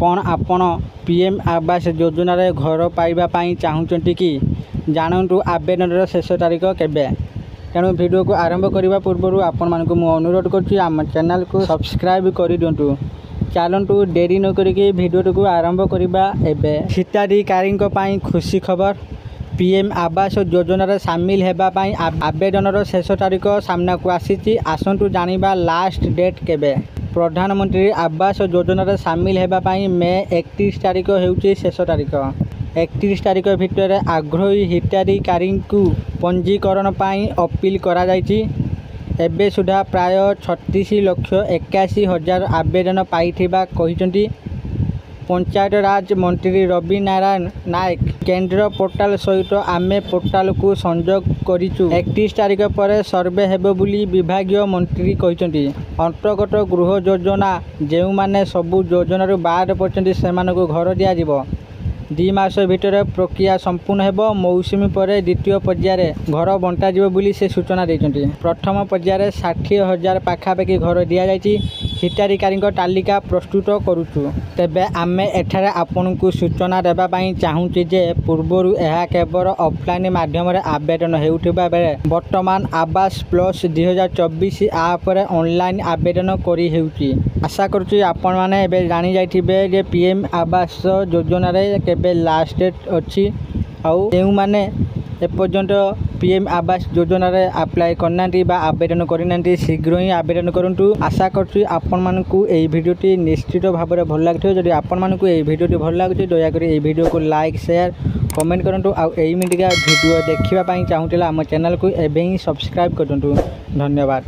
कौन आपण पीएम आवास योजना रे घर पाइबा पाई चाहूचंती कि जानतु आवेदन शेष तारीख केबे। तेणु वीडियो को आरंभ करने पूर्व आपण मानक मु अनुरोध करुच्ची आम चैनल को सब्सक्राइब कर दिंटु। चलतु डेरी न करिके वीडियो को आरंभ करवा। एबे हिताधिकारी पाई खुशी खबर, पीएम आवास योजना रे शामिल हेबाई आवेदन शेष तारीख सामना को आसी। आसतु जानिबा लास्ट डेट केबे। प्रधानमंत्री आवास योजना रे शामिल हेबाई मे 31 तारीख होउची शेष तारीख। 31 तारीख भितर आग्रही हिताधिकारी पंजीकरण पाई अपील करा जायछि। एबे सुधा प्राय 36,81,000 आवेदन पाइथिबा कहिसंती पंचायत राज मंत्री रवि नारायण नायक। केंद्र पोर्टाल सहित आमे पोर्टाल को संजोग करिचु। 31 तारीख पर सर्वे हेबो बुली विभागीय मंत्री कहिसंती। अंतर्गत गृह योजना जेउ माने सबु योजना बाद पड़ते सेमानकु घर दिया जिवो। 2 मास भितर प्रक्रिया संपूर्ण हेबो। मौसुमी पर द्वितीय पर्याय घर बंटा जिवो बुली से सूचना देइछंती। प्रथम पर्याय 60,000 पाखापाखि घर दिया जायछि। हिताधिकारी तालिका प्रस्तुत करुचु। तेबे आमे एठारे आपनकु सूचना देबा पई चाहूची जे पूर्वरु एहा केवल ऑफलाइन माध्यम रे आवेदन हेउथिबा बेले वर्तमान आवास प्लस 2024 आप रे ऑनलाइन आवेदन करी हेउची। आशा करूची आपण माने एबे जानि जाइथिबे जे पीएम आवास योजना रे केबे लास्ट डेट अछि। आउ एउ माने एपर्यंत पीएम आवास योजना रे अप्लाई करनांती बा आवेदन करिनांती शीघ्र ही आवेदन करंतु। आशा करछु आपण मानकु एई भिडियोटी निश्चित भाव में भल लागिथो। जदि आपण मानकु एई भिडियोटी भल लागुछि दया करी एई भिडियो को लाइक शेयर कमेंट करंतु। आ एई मिटिका भिडियो देखिबा पई चाहूतिला हम चैनल को एबे ही सब्सक्राइब करंतु। धन्यवाद।